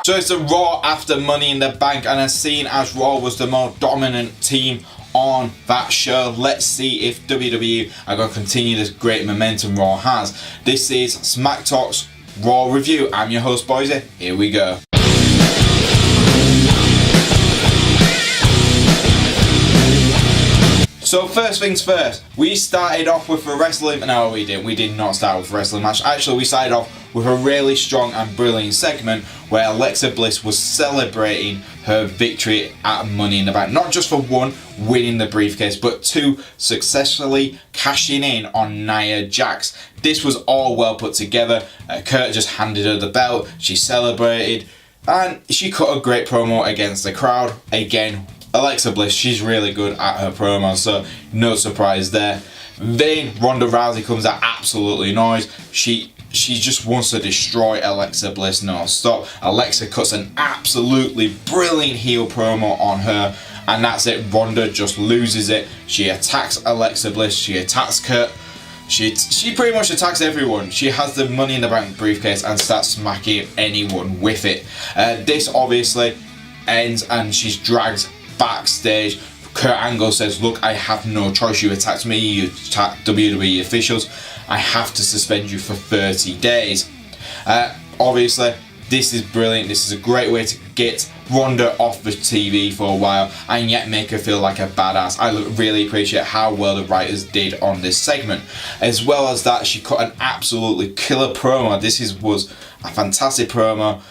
So it's a Raw after Money in the Bank, and as seen as Raw was the more dominant team on that show, let's see if WWE are going to continue this great momentum Raw has. This is Smack Talk's Raw review. I'm your host, Boise. Here we go. So first things first, we started off with a wrestling... No, we didn't. We did not start with a wrestling match. Actually, we started off with a really strong and brilliant segment where Alexa Bliss was celebrating her victory at Money in the Bank. Not just for one, winning the briefcase, but two, successfully cashing in on Nia Jax. This was all well put together. Curt just handed her the belt. She celebrated and she cut a great promo against the crowd. Again, Alexa Bliss, she's really good at her promos, so no surprise there. Then Ronda Rousey comes out absolutely annoyed. She just wants to destroy Alexa Bliss non-stop. Alexa cuts an absolutely brilliant heel promo on her, and that's it. Ronda just loses it. She attacks Alexa Bliss. She attacks Curt. She pretty much attacks everyone. She has the Money in the Bank briefcase and starts smacking anyone with it. This obviously ends and she's dragged backstage. Kurt Angle says, "Look, I have no choice. You attacked me, you attacked WWE officials. I have to suspend you for 30 days. Obviously, this is brilliant. This is a great way to get Ronda off the TV for a while and yet make her feel like a badass. I really appreciate how well the writers did on this segment. As well as that, she cut an absolutely killer promo. This was a fantastic promo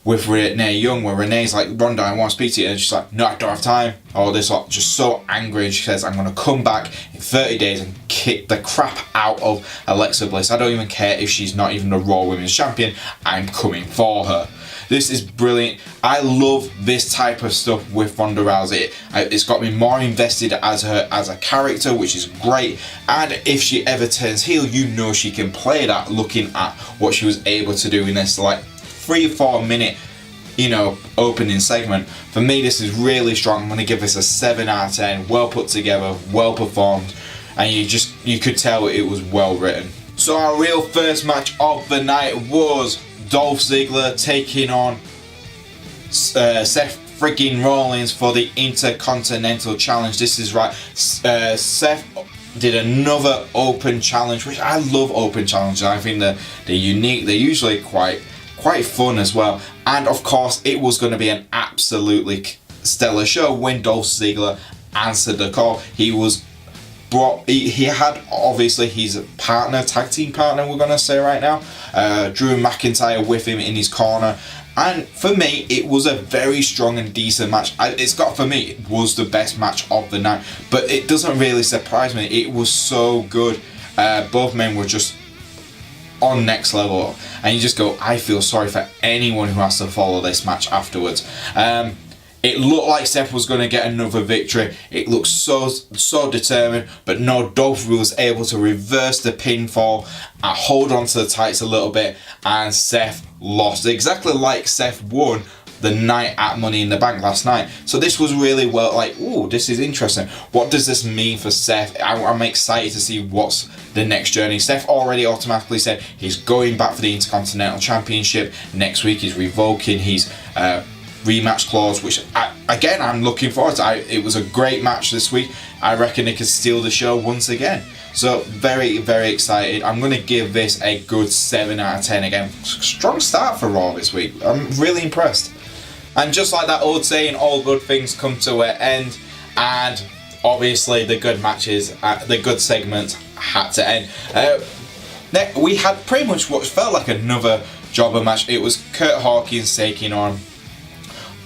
with Renee Young, where Renee's like, "Ronda, I want to speak to you," and she's like, "No, I don't have time." All this lot, just so angry, and she says, "I'm going to come back in 30 days and kick the crap out of Alexa Bliss. I don't even care if she's not even the Raw Women's Champion. I'm coming for her." This is brilliant. I love this type of stuff with Ronda Rousey. It's got me more invested as her as a character, which is great. And if she ever turns heel, you know she can play that, looking at what she was able to do in this like 3 or 4 minute, opening segment. For me, this is really strong. I'm going to give this a 7 out of 10. Well put together, well performed, and you could tell it was well written. So our real first match of the night was Dolph Ziggler taking on Seth freaking Rollins for the Intercontinental Challenge. This is right. Seth did another open challenge, which I love open challenges. I think they're unique. They're usually quite fun as well, and of course it was going to be an absolutely stellar show when Dolph Ziggler answered the call. He had obviously his tag team partner, we're going to say right now, Drew McIntyre, with him in his corner, and for me it was a very strong and decent match. For me it was the best match of the night, but it doesn't really surprise me. It was so good. Both men were just on next level, and you just go, I feel sorry for anyone who has to follow this match afterwards. It looked like Seth was going to get another victory. It looked so determined, but no, Dolph was able to reverse the pinfall and hold on to the tights a little bit, and Seth lost, exactly like Seth won the night at Money in the Bank last night. So this was really this is interesting. What does this mean for Seth? I'm excited to see what's the next journey. Seth already automatically said he's going back for the Intercontinental Championship next week. He's revoking his rematch clause, which I'm looking forward to. It was a great match this week. I reckon it could steal the show once again. So very, very excited. I'm going to give this a good 7 out of 10 again. Strong start for Raw this week. I'm really impressed. And just like that old saying, all good things come to an end, and obviously the good matches, the good segments had to end. We had pretty much what felt like another jobber match. It was Curt Hawkins taking on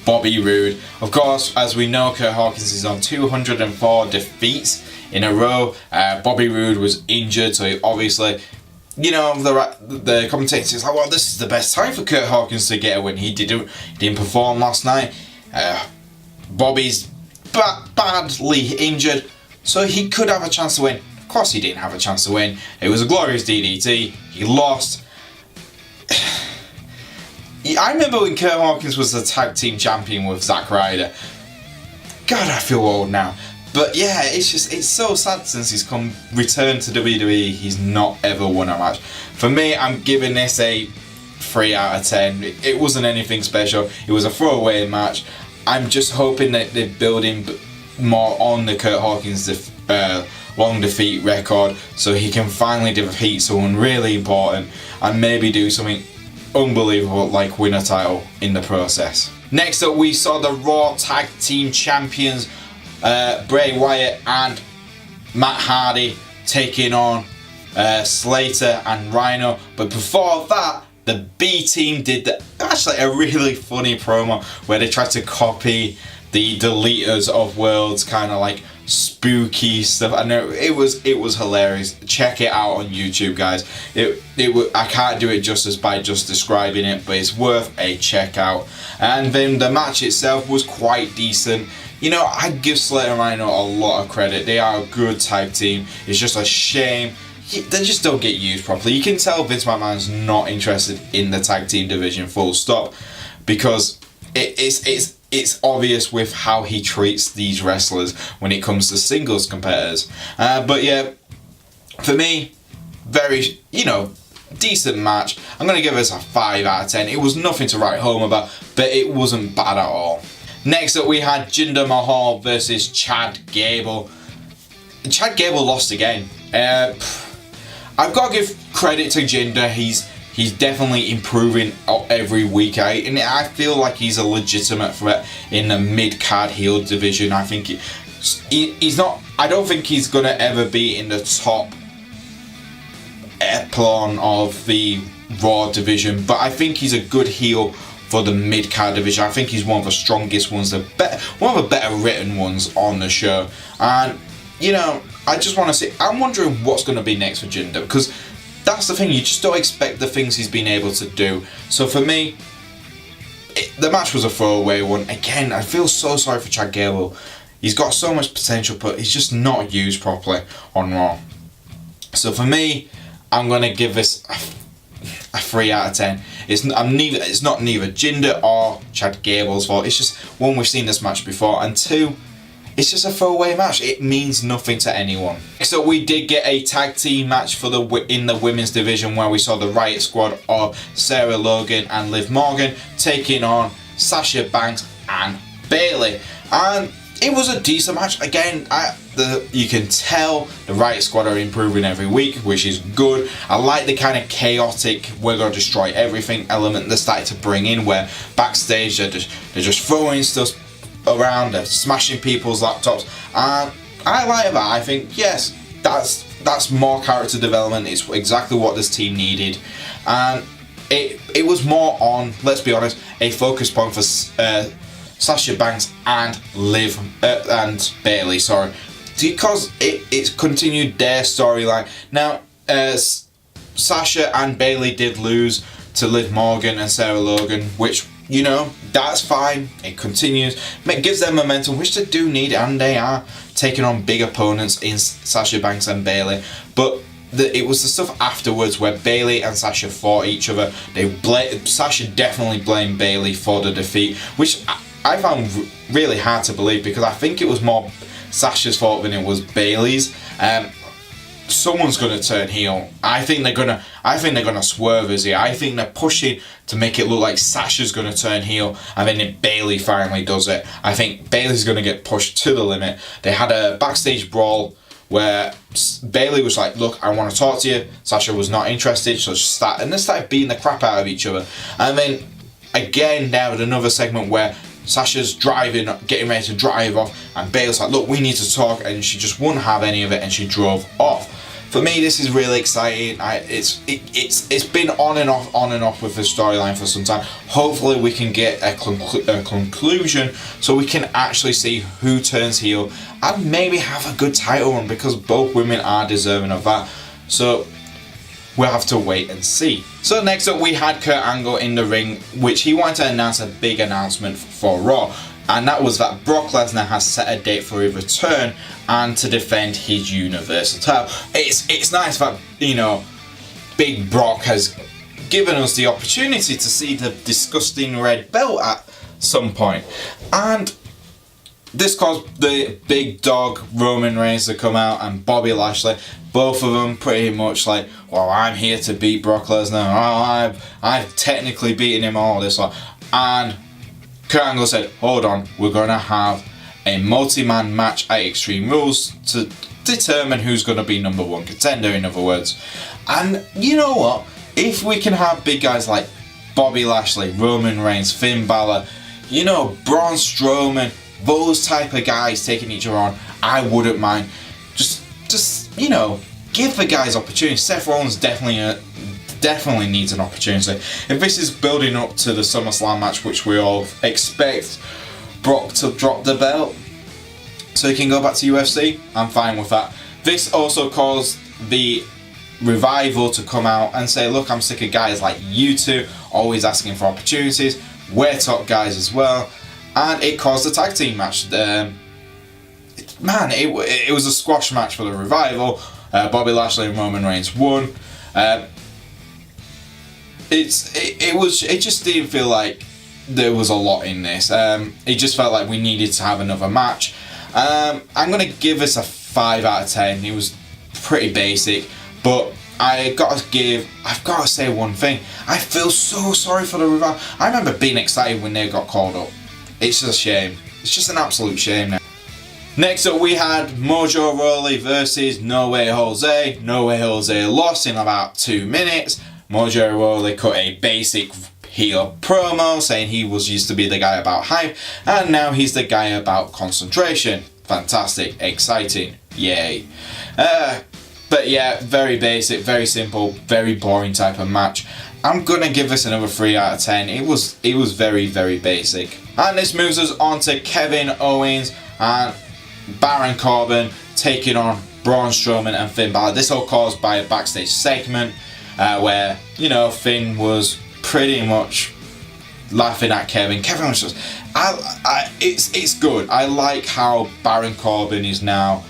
Bobby Roode. Of course, as we know, Curt Hawkins is on 204 defeats in a row. Bobby Roode was injured, so he obviously, the commentators is like, well, this is the best time for Curt Hawkins to get a win. He didn't perform last night. Bobby's badly injured, so he could have a chance to win. Of course he didn't have a chance to win. It was a glorious DDT. He lost. I remember when Curt Hawkins was the tag team champion with Zack Ryder. God, I feel old now. But yeah, it's so sad since he's returned to WWE, he's not ever won a match. For me, I'm giving this a 3 out of 10. It wasn't anything special. It was a throwaway match. I'm just hoping that they're building more on the Curt Hawkins long defeat record, so he can finally defeat someone really important and maybe do something unbelievable like win a title in the process. Next up, we saw the Raw Tag Team Champions Bray Wyatt and Matt Hardy taking on Slater and Rhyno. But before that, the B team did actually a really funny promo where they tried to copy the Deleters of Worlds kind of like spooky stuff. I know it was hilarious. Check it out on YouTube, guys. I can't do it justice by just describing it, but it's worth a check out. And then the match itself was quite decent. You know, I give Slater and Rhyno a lot of credit. They are a good tag team. It's just a shame they just don't get used properly. You can tell Vince McMahon's not interested in the tag team division, full stop, because it's obvious with how he treats these wrestlers when it comes to singles competitors. But yeah, for me, very, decent match. I'm going to give this a 5 out of 10. It was nothing to write home about, but it wasn't bad at all. Next up, we had Jinder Mahal versus Chad Gable. Chad Gable lost again. I've got to give credit to Jinder. He's definitely improving every week, and I feel like he's a legitimate threat in the mid-card heel division. I think he's not. I don't think he's gonna ever be in the top echelon of the Raw division, but I think he's a good heel for the mid-card division. I think he's one of the strongest ones, one of the better written ones on the show. And I just want to say, I'm wondering what's going to be next for Jinder, because that's the thing, you just don't expect the things he's been able to do. So for me, the match was a throwaway one. Again, I feel so sorry for Chad Gable. He's got so much potential, but he's just not used properly on Raw. So for me, I'm going to give this a 3 out of 10. It's not neither Jinder or Chad Gable's fault. It's just, one, we've seen this match before, and two, it's just a throwaway match. It means nothing to anyone. So we did get a tag team match in the women's division, where we saw the Riott squad of Sarah Logan and Liv Morgan taking on Sasha Banks and Bayley. And it was a decent match. Again, you can tell the Riott squad are improving every week, which is good. I like the kind of chaotic, we're going to destroy everything element they're starting to bring in, where backstage they're just throwing stuff around, smashing people's laptops, and I like that. I think, yes, that's more character development. It's exactly what this team needed, and it was more on, let's be honest, a focus point for Sasha Banks and Liv and Bayley, sorry, because it's continued their storyline. Now, Sasha and Bayley did lose to Liv Morgan and Sarah Logan, which, that's fine. It continues. It gives them momentum, which they do need, and they are taking on big opponents in Sasha Banks and Bayley. But it was the stuff afterwards where Bayley and Sasha fought each other. Sasha definitely blamed Bayley for the defeat, which I found really hard to believe, because I think it was more Sasha's fault than it was Bayley's. Someone's gonna turn heel. I think they're gonna swerve us here. I think they're pushing to make it look like Sasha's gonna turn heel, and then if Bayley finally does it, I think Bayley's gonna get pushed to the limit. They had a backstage brawl where Bayley was like, "Look, I want to talk to you." Sasha was not interested, so they started beating the crap out of each other. And then again, now with another segment where Sasha's getting ready to drive off, and Bayley's like, "Look, we need to talk," and she just wouldn't have any of it, and she drove off. For me, this is really exciting. It's been on and off with the storyline for some time. Hopefully, we can get a conclusion, so we can actually see who turns heel and maybe have a good title run, because both women are deserving of that. So we'll have to wait and see. So next up, we had Kurt Angle in the ring, which he wanted to announce a big announcement for Raw. And that was that Brock Lesnar has set a date for his return and to defend his Universal title. It's nice that, Big Brock has given us the opportunity to see the disgusting red belt at some point. And this caused the big dog Roman Reigns to come out and Bobby Lashley. Both of them pretty much like, well, I'm here to beat Brock Lesnar. Oh, I've technically beaten him, all this lot. And Kurt Angle said, hold on, we're going to have a multi-man match at Extreme Rules to determine who's going to be number one contender, in other words. And you know what? If we can have big guys like Bobby Lashley, Roman Reigns, Finn Balor, you know, Braun Strowman, those type of guys taking each other on, I wouldn't mind. Just you know, give the guys opportunities. Seth Rollins definitely needs an opportunity. If this is building up to the SummerSlam match, which we all expect Brock to drop the belt so he can go back to UFC, I'm fine with that. This also caused the Revival to come out and say, look, I'm sick of guys like you two always asking for opportunities. We're top guys as well. And it caused a tag team match. Man, it was a squash match for the Revival. Bobby Lashley and Roman Reigns won. It just didn't feel like there was a lot in this. It just felt like we needed to have another match. I'm gonna give this a 5 out of 10. It was pretty basic, but I've got to say one thing. I feel so sorry for the Revival. I remember being excited when they got called up. It's just a shame. It's just an absolute shame now. Next up we had Mojo Rawley versus No Way Jose. No Way Jose lost in about 2 minutes. Mojo Rawley cut a basic heel promo saying he used to be the guy about hype and now he's the guy about concentration. Fantastic, exciting, yay. But yeah, very basic, very simple, very boring type of match. I'm gonna give this another 3 out of 10. It was very, very basic. And this moves us on to Kevin Owens and Baron Corbin taking on Braun Strowman and Finn Balor. This all caused by a backstage segment where, you know, Finn was pretty much laughing at Kevin. Kevin was just, it's good. I like how Baron Corbin is now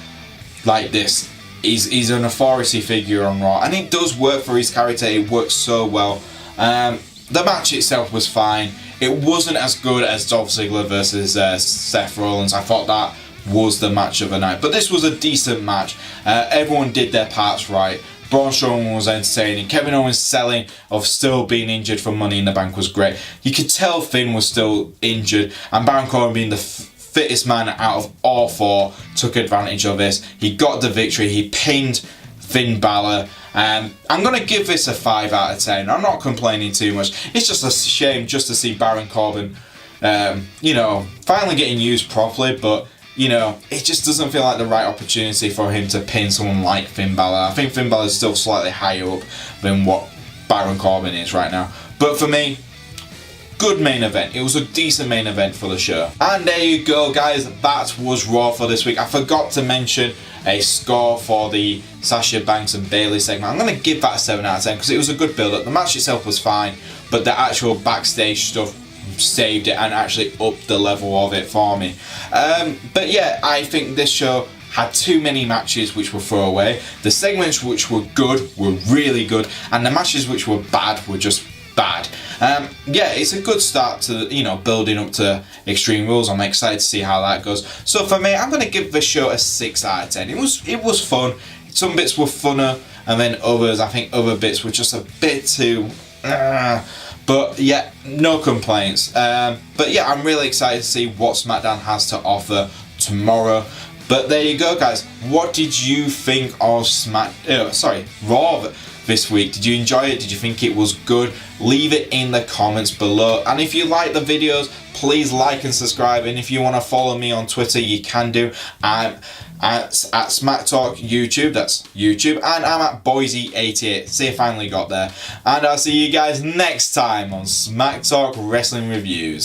like this. He's an authority figure on Raw, and it does work for his character. It works so well. The match itself was fine. It wasn't as good as Dolph Ziggler versus Seth Rollins. I thought that was the match of the night, but this was a decent match. Everyone did their parts right. Braun Strowman was entertaining. Kevin Owens' selling of still being injured for Money in the Bank was great. You could tell Finn was still injured, and Baron Corbin, being the fittest man out of all four, took advantage of this. He got the victory. He pinned Finn Balor. I'm going to give this a 5 out of 10. I'm not complaining too much. It's just a shame just to see Baron Corbin, you know, finally getting used properly, but you know, it just doesn't feel like the right opportunity for him to pin someone like Finn Balor. I think Finn Balor is still slightly higher up than what Baron Corbin is right now. But for me, good main event. It was a decent main event for the show. And there you go, guys. That was Raw for this week. I forgot to mention a score for the Sasha Banks and Bayley segment. I'm going to give that a 7 out of 10 because it was a good build-up. The match itself was fine, but the actual backstage stuff saved it and actually upped the level of it for me. But yeah, I think this show had too many matches which were throwaway. The segments which were good were really good, and the matches which were bad were just bad. Yeah, it's a good start to, you know, building up to Extreme Rules. I'm excited to see how that goes. So for me, I'm going to give this show a 6 out of 10. It was fun. Some bits were funner, and then others, I think other bits were just a bit too... But yeah, no complaints. But yeah, I'm really excited to see what SmackDown has to offer tomorrow. But there you go, guys. What did you think of Raw this week? Did you enjoy it? Did you think it was good? Leave it in the comments below. And if you like the videos, please like and subscribe. And if you want to follow me on Twitter, you can do. I'm at Smack Talk YouTube, that's YouTube, and I'm at Boise88. See, I finally got there. And I'll see you guys next time on Smack Talk Wrestling Reviews.